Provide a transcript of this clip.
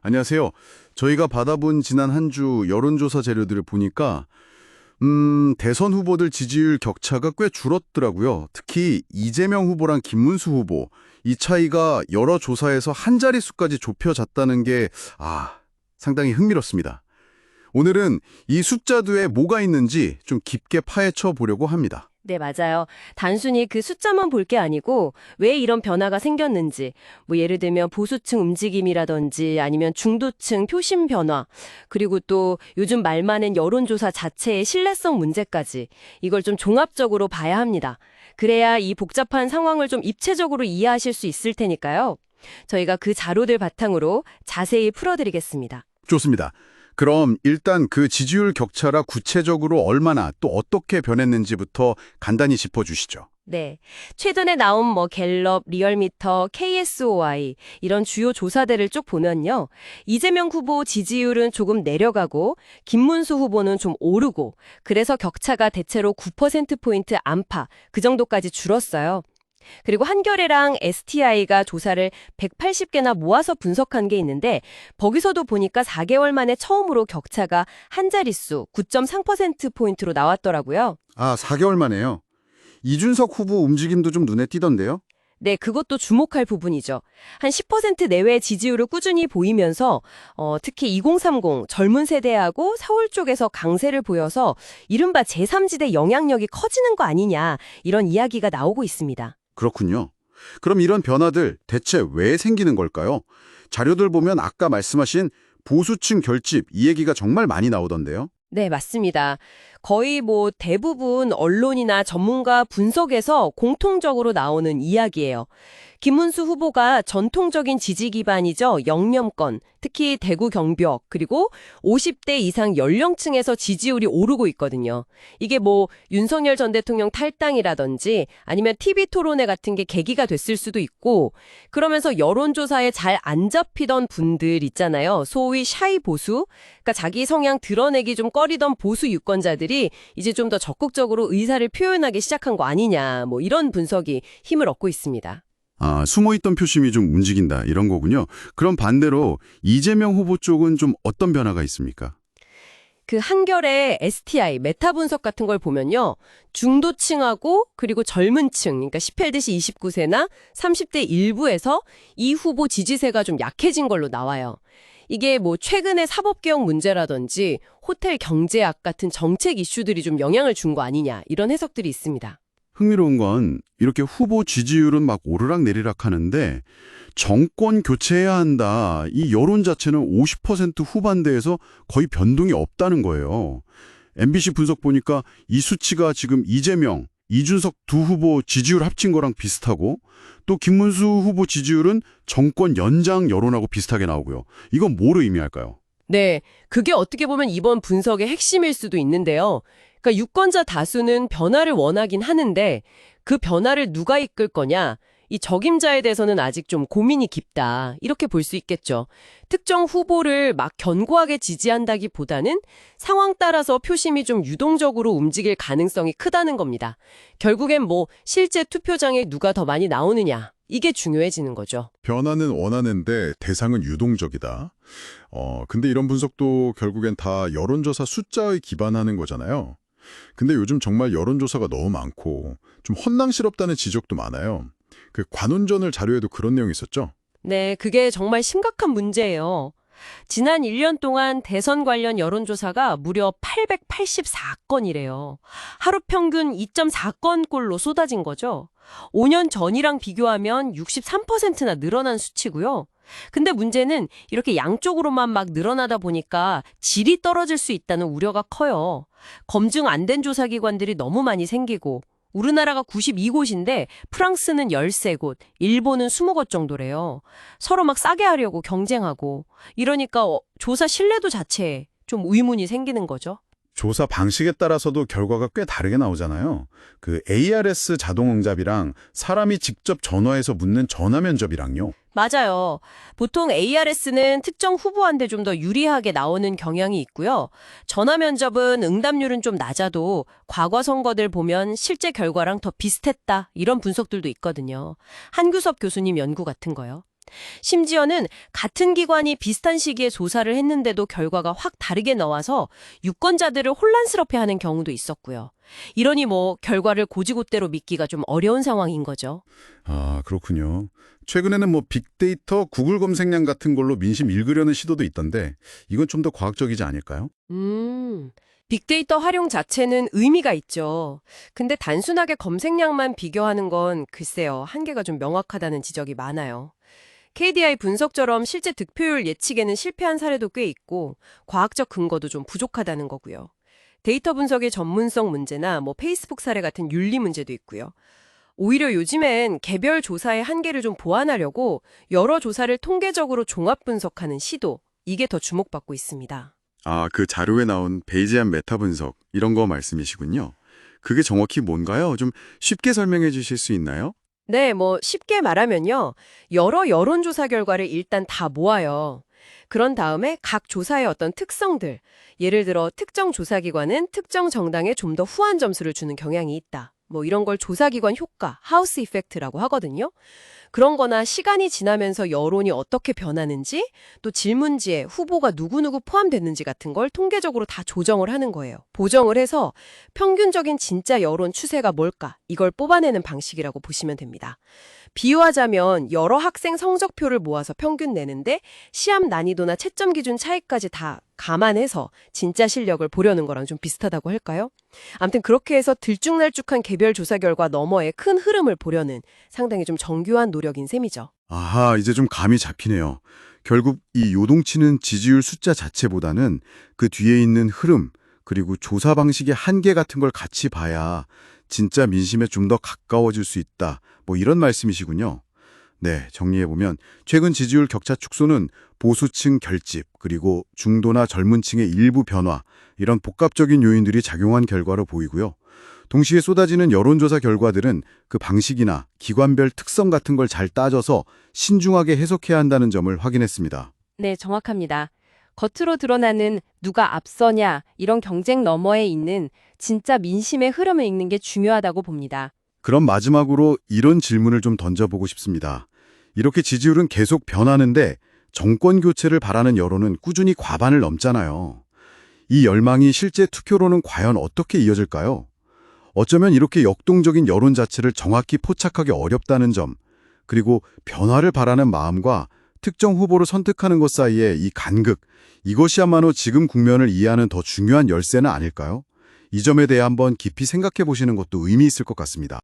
안녕하세요. 저희가 받아본 지난 한 주 여론조사 자료들을 보니까 대선 후보들 지지율 격차가 꽤 줄었더라고요. 특히 이재명 후보랑 김문수 후보, 이 차이가 여러 조사에서 한 자릿수까지 좁혀졌다는 게 상당히 흥미롭습니다. 오늘은 이 숫자도에 뭐가 있는지 좀 깊게 파헤쳐 보려고 합니다. 네, 맞아요. 단순히 그 숫자만 볼 게 아니고 왜 이런 변화가 생겼는지, 뭐 예를 들면 보수층 움직임이라든지 아니면 중도층 표심 변화, 그리고 또 요즘 말 많은 여론조사 자체의 신뢰성 문제까지 이걸 좀 종합적으로 봐야 합니다. 그래야 이 복잡한 상황을 좀 입체적으로 이해하실 수 있을 테니까요. 저희가 그 자료들 바탕으로 자세히 풀어드리겠습니다. 좋습니다. 그럼 일단 그 지지율 격차가 구체적으로 얼마나 또 어떻게 변했는지부터 간단히 짚어주시죠. 네. 최근에 나온 갤럽, 리얼미터, KSOI 이런 주요 조사들을 쭉 보면요. 이재명 후보 지지율은 조금 내려가고 김문수 후보는 좀 오르고 그래서 격차가 대체로 9%포인트 안팎 그 정도까지 줄었어요. 그리고 한겨레랑 STI가 조사를 180개나 모아서 분석한 게 있는데 거기서도 보니까 4개월 만에 처음으로 격차가 한 자릿수 9.3%포인트로 나왔더라고요. 4개월 만에요. 이준석 후보 움직임도 좀 눈에 띄던데요? 네, 그것도 주목할 부분이죠. 한 10% 내외의 지지율을 꾸준히 보이면서 특히 2030 젊은 세대하고 서울 쪽에서 강세를 보여서 이른바 제3지대 영향력이 커지는 거 아니냐 이런 이야기가 나오고 있습니다. 그렇군요. 그럼 이런 변화들 대체 왜 생기는 걸까요? 자료들 보면 아까 말씀하신 보수층 결집 이 얘기가 정말 많이 나오던데요. 네, 맞습니다. 거의 대부분 언론이나 전문가 분석에서 공통적으로 나오는 이야기예요. 김문수 후보가 전통적인 지지 기반이죠. 영념권, 특히 대구 경북, 그리고 50대 이상 연령층에서 지지율이 오르고 있거든요. 이게 윤석열 전 대통령 탈당이라든지 아니면 TV 토론회 같은 게 계기가 됐을 수도 있고 그러면서 여론조사에 잘 안 잡히던 분들 있잖아요. 소위 샤이 보수, 그러니까 자기 성향 드러내기 좀 꺼리던 보수 유권자들이 이제 좀 더 적극적으로 의사를 표현하기 시작한 거 아니냐, 이런 분석이 힘을 얻고 있습니다. 숨어있던 표심이 좀 움직인다 이런 거군요. 그럼 반대로 이재명 후보 쪽은 좀 어떤 변화가 있습니까? 그 한겨레 STI 메타 분석 같은 걸 보면요. 중도층하고 그리고 젊은 층, 그러니까 18대시 29세나 30대 일부에서 이 후보 지지세가 좀 약해진 걸로 나와요. 이게 최근에 사법개혁 문제라든지 호텔 경제학 같은 정책 이슈들이 좀 영향을 준 거 아니냐 이런 해석들이 있습니다. 흥미로운 건 이렇게 후보 지지율은 막 오르락내리락 하는데 정권 교체해야 한다. 이 여론 자체는 50% 후반대에서 거의 변동이 없다는 거예요. MBC 분석 보니까 이 수치가 지금 이재명, 이준석 두 후보 지지율 합친 거랑 비슷하고 또 김문수 후보 지지율은 정권 연장 여론하고 비슷하게 나오고요. 이건 뭐를 의미할까요? 네, 그게 어떻게 보면 이번 분석의 핵심일 수도 있는데요. 그러니까 유권자 다수는 변화를 원하긴 하는데 그 변화를 누가 이끌 거냐, 이 적임자에 대해서는 아직 좀 고민이 깊다. 이렇게 볼 수 있겠죠. 특정 후보를 막 견고하게 지지한다기보다는 상황 따라서 표심이 좀 유동적으로 움직일 가능성이 크다는 겁니다. 결국엔 실제 투표장에 누가 더 많이 나오느냐, 이게 중요해지는 거죠. 변화는 원하는데 대상은 유동적이다. 근데 이런 분석도 결국엔 다 여론조사 숫자에 기반하는 거잖아요. 근데 요즘 정말 여론조사가 너무 많고 좀 헌당스럽다는 지적도 많아요. 그 관운전을 자료에도 그런 내용이 있었죠? 네, 그게 정말 심각한 문제예요. 지난 1년 동안 대선 관련 여론조사가 무려 884건이래요. 하루 평균 2.4건꼴로 쏟아진 거죠. 5년 전이랑 비교하면 63%나 늘어난 수치고요. 근데 문제는 이렇게 양쪽으로만 막 늘어나다 보니까 질이 떨어질 수 있다는 우려가 커요. 검증 안 된 조사기관들이 너무 많이 생기고 우리나라가 92곳인데 프랑스는 13곳, 일본은 20곳 정도래요. 서로 막 싸게 하려고 경쟁하고 이러니까 조사 신뢰도 자체에 좀 의문이 생기는 거죠. 조사 방식에 따라서도 결과가 꽤 다르게 나오잖아요. 그 ARS 자동응답이랑 사람이 직접 전화해서 묻는 전화 면접이랑요. 맞아요. 보통 ARS는 특정 후보한테 좀 더 유리하게 나오는 경향이 있고요. 전화 면접은 응답률은 좀 낮아도 과거 선거들 보면 실제 결과랑 더 비슷했다. 이런 분석들도 있거든요. 한규섭 교수님 연구 같은 거요. 심지어는 같은 기관이 비슷한 시기에 조사를 했는데도 결과가 확 다르게 나와서 유권자들을 혼란스럽게하는 경우도 있었고요. 이러니 결과를 고지고대로 믿기가 좀 어려운 상황인 거죠. 아, 그렇군요. 최근에는 빅데이터, 구글 검색량 같은 걸로 민심 읽으려는 시도도 있던데 이건 좀 더 과학적이지 않을까요? 빅데이터 활용 자체는 의미가 있죠. 근데 단순하게 검색량만 비교하는 건 글쎄요, 한계가 좀 명확하다는 지적이 많아요. KDI 분석처럼 실제 득표율 예측에는 실패한 사례도 꽤 있고 과학적 근거도 좀 부족하다는 거고요. 데이터 분석의 전문성 문제나 페이스북 사례 같은 윤리 문제도 있고요. 오히려 요즘엔 개별 조사의 한계를 좀 보완하려고 여러 조사를 통계적으로 종합 분석하는 시도, 이게 더 주목받고 있습니다. 아, 그 자료에 나온 베이지안 메타 분석 이런 거 말씀이시군요. 그게 정확히 뭔가요? 좀 쉽게 설명해 주실 수 있나요? 네, 쉽게 말하면요. 여러 여론조사 결과를 일단 다 모아요. 그런 다음에 각 조사의 어떤 특성들, 예를 들어 특정 조사기관은 특정 정당에 좀 더 후한 점수를 주는 경향이 있다. 이런 걸 조사기관 효과, 하우스 이펙트라고 하거든요. 그런 거나 시간이 지나면서 여론이 어떻게 변하는지, 또 질문지에 후보가 누구누구 포함됐는지 같은 걸 통계적으로 다 조정을 하는 거예요. 보정을 해서 평균적인 진짜 여론 추세가 뭘까, 이걸 뽑아내는 방식이라고 보시면 됩니다. 비유하자면 여러 학생 성적표를 모아서 평균 내는데 시험 난이도나 채점 기준 차이까지 다 감안해서 진짜 실력을 보려는 거랑 좀 비슷하다고 할까요? 아무튼 그렇게 해서 들쭉날쭉한 개별 조사 결과 너머의 큰 흐름을 보려는 상당히 좀 정교한 노력인 셈이죠. 아하, 이제 좀 감이 잡히네요. 결국 이 요동치는 지지율 숫자 자체보다는 그 뒤에 있는 흐름, 그리고 조사 방식의 한계 같은 걸 같이 봐야 진짜 민심에 좀 더 가까워질 수 있다. 이런 말씀이시군요. 네, 정리해보면 최근 지지율 격차 축소는 보수층 결집, 그리고 중도나 젊은 층의 일부 변화, 이런 복합적인 요인들이 작용한 결과로 보이고요. 동시에 쏟아지는 여론조사 결과들은 그 방식이나 기관별 특성 같은 걸 잘 따져서 신중하게 해석해야 한다는 점을 확인했습니다. 네, 정확합니다. 겉으로 드러나는 누가 앞서냐 이런 경쟁 너머에 있는 진짜 민심의 흐름을 읽는 게 중요하다고 봅니다. 그럼 마지막으로 이런 질문을 좀 던져보고 싶습니다. 이렇게 지지율은 계속 변하는데 정권 교체를 바라는 여론은 꾸준히 과반을 넘잖아요. 이 열망이 실제 투표로는 과연 어떻게 이어질까요? 어쩌면 이렇게 역동적인 여론 자체를 정확히 포착하기 어렵다는 점, 그리고 변화를 바라는 마음과 특정 후보를 선택하는 것 사이의 이 간극, 이것이야말로 지금 국면을 이해하는 더 중요한 열쇠는 아닐까요? 이 점에 대해 한번 깊이 생각해 보시는 것도 의미 있을 것 같습니다.